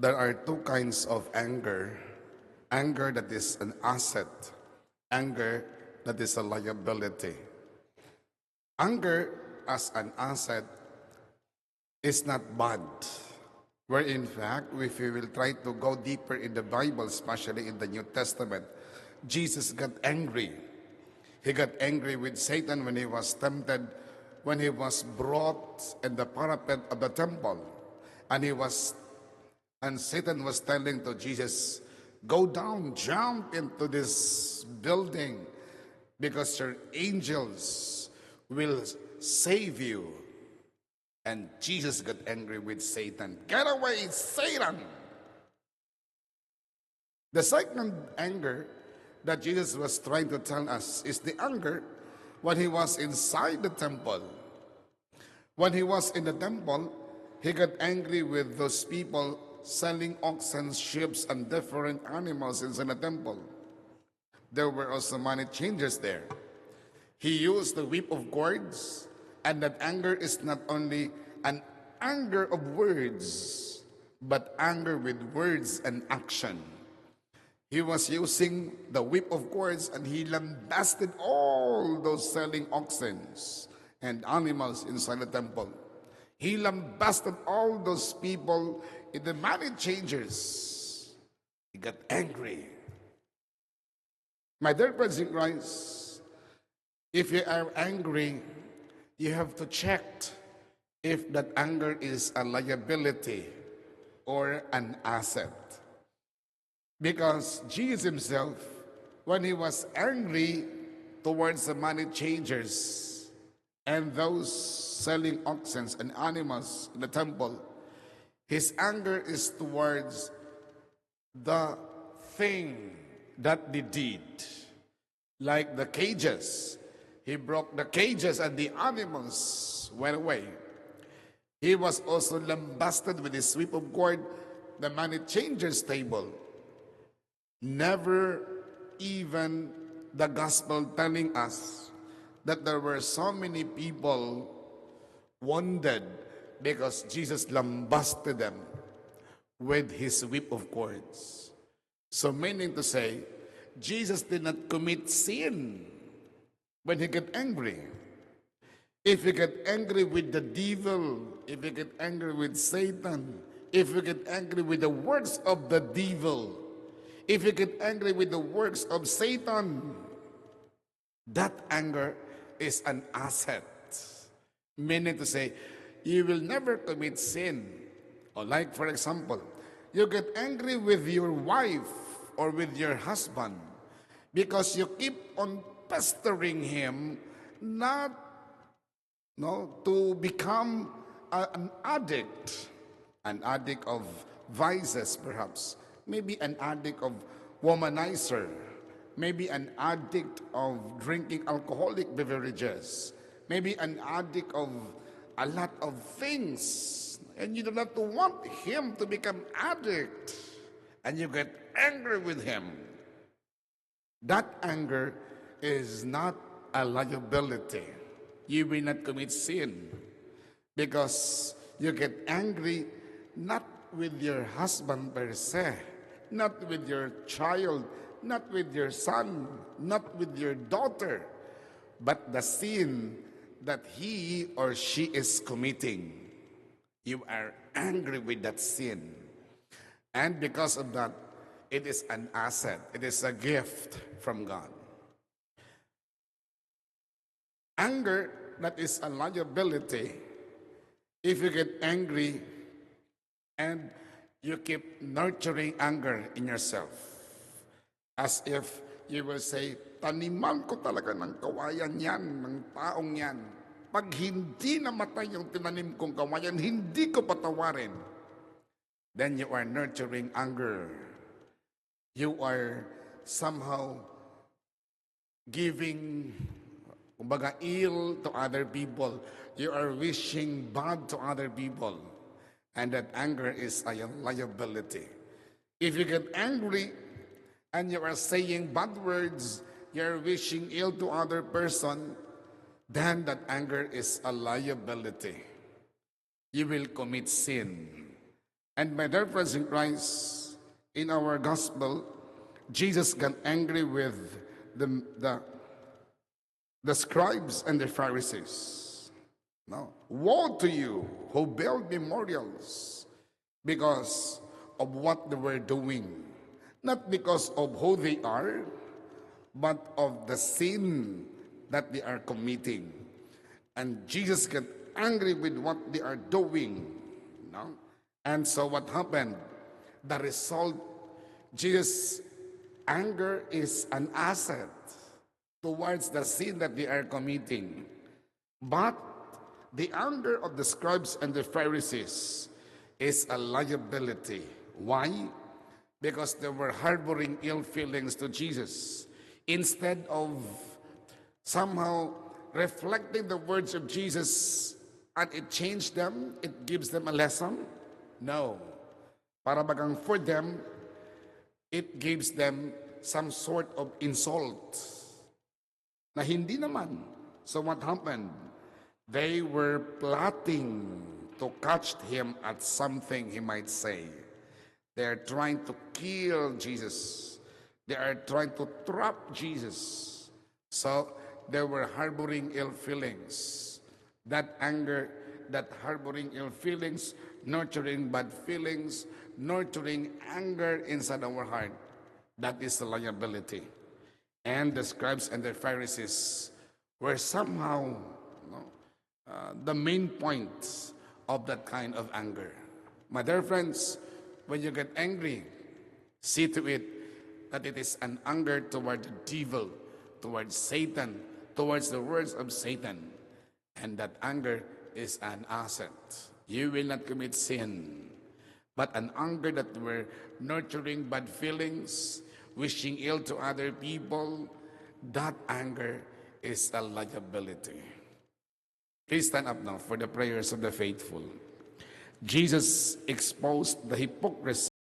There are two kinds of anger. Anger that is an asset. Anger that is a liability. Anger as an asset is not bad. Where in fact, if we will try to go deeper in the Bible, especially in the New Testament, Jesus got angry. He got angry with Satan when he was tempted, when he was brought in the parapet of the temple. And Satan was telling to Jesus, go down, jump into this building because your angels will save you. And Jesus got angry with Satan. Get away, Satan! The second anger that Jesus was trying to tell us is the anger when he was inside the temple. When he was in the temple, he got angry with those people selling oxen, sheep, and different animals inside the temple. There were also money changers there. He used the whip of cords, and that anger is not only an anger of words, but anger with words and action. He was using the whip of cords, and he lambasted all those selling oxen and animals inside the temple. He lambasted all those people in the money changers. He got angry. My dear friends in Christ, if you are angry, you have to check if that anger is a liability or an asset. Because Jesus himself, when he was angry towards the money changers and those selling oxen and animals in the temple, his anger is towards the thing that they did. Like the cages. He broke the cages and the animals went away. He was also lambasted with his whip of cord, the money changers' table. Never even the gospel telling us that there were so many people wounded because Jesus lambasted them with his whip of cords. So meaning to say, Jesus did not commit sin when he got angry. If you get angry with the devil, if you get angry with Satan, if you get angry with the works of the devil, if you get angry with the works of Satan, that anger is an asset. Meaning to say, you will never commit sin. Or like, for example, you get angry with your wife or with your husband because you keep on pestering him not to become an addict of vices perhaps, maybe an addict of womanizer, maybe an addict of drinking alcoholic beverages, maybe an addict of a lot of things, and you do not want him to become addict, and you get angry with him. That anger is not a liability. You will not commit sin because you get angry not with your husband per se, not with your child, not with your son, not with your daughter, but the sin that he or she is committing. You are angry with that sin. And because of that, it is an asset. It is a gift from God. Anger that is a liability, if you get angry and you keep nurturing anger in yourself, as if you will say, taniman ko talaga ng kawayan yan, ng taong yan. Pag hindi namatay yung tinanim kong kawayan, hindi ko patawarin. Then you are nurturing anger. You are somehow giving ill to other people. You are wishing bad to other people. And that anger is a liability. If you get angry and you are saying bad words, you are wishing ill to other person, then that anger is a liability. You will commit sin. And my dear friends in Christ, in our gospel, Jesus got angry with the, the, the scribes and the Pharisees. No. Woe to you who build memorials because of what they were doing. Not because of who they are, but of the sin that they are committing. And Jesus got angry with what they are doing. No? And so what happened? The result, Jesus' anger is an asset towards the sin that they are committing. But the anger of the scribes and the Pharisees is a liability. Why? Because they were harboring ill feelings to Jesus. Instead of somehow reflecting the words of Jesus and it changed them, it gives them a lesson. No. Para bagang for them, it gives them some sort of insult. Na hindi naman. So what happened? They were plotting to catch him at something he might say. They are trying to kill Jesus. They are trying to trap Jesus. So they were harboring ill feelings. That anger, that harboring ill feelings, nurturing bad feelings, nurturing anger inside our heart. That is the liability. And the scribes and the Pharisees were somehow the main points of that kind of anger. My dear friends, when you get angry, see to it that it is an anger toward the devil, towards Satan, towards the words of Satan. And that anger is an asset. You will not commit sin, but an anger that were nurturing bad feelings, wishing ill to other people, that anger is a liability. Please stand up now for the prayers of the faithful. Jesus exposed the hypocrisy